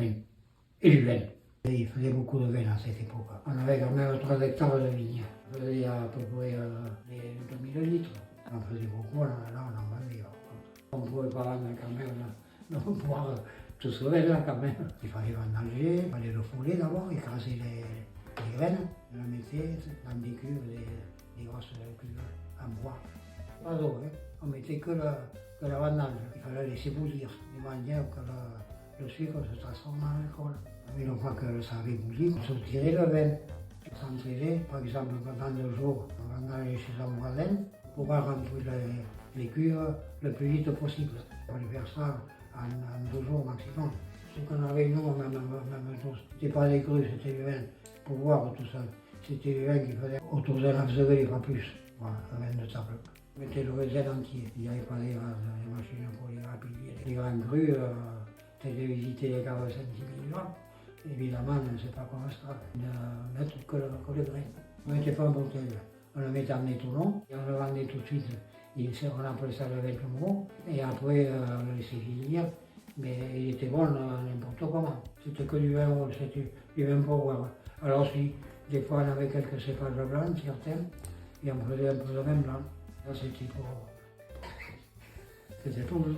graines et du vin. Et il faisait beaucoup de vin à cette époque. On avait quand même 3 hectares de vignes. On faisait à peu près les 2000 litres. On faisait beaucoup, là on en vendait. On ne pouvait pas vendre quand même, boire tout ce vin-là quand même. Il fallait vendanger, il fallait le fouler d'abord, écraser les graines. On le mettait dans des cuves, des grosses cuves en bois. Pas d'eau, hein. On mettait que la vendange. Il fallait laisser bouillir. Les manières que le sucre se transforme en alcool. Une fois que ça avait bouilli, on soutirait le vin. On s'entraînait, par exemple, pendant 2 jours, on vendangeait chez un voisin pour pouvoir remplir les cuves le plus vite possible. On allait faire ça en 2 jours maximum. Ce qu'on avait, nous, même tous, c'était pas des crus, c'était du vin pour boire tout ça. C'était du vin qui faisait autour de 9 degrés, pas plus. Voilà, un vin de table. On mettait le raisin entier. Il n'y avait pas les machines pour les rapidier. Les grands crus, c'était de visiter les caves Saint-Émilion. Évidemment, on ne sait pas comment ça. Ne mettre que le grain. On ne mettait pas en bouteille. On le mettait en étounon et on le vendait tout de suite. On appelait ça le vin mot. Et après, on le laissait vieillir. Mais il était bon n'importe comment. C'était que du vin rouge, c'était du vin pour boire. Alors si, des fois on avait quelques cépages blancs, certains, et on faisait un peu de vin blanc. Là c'était pour... C'était pour nous.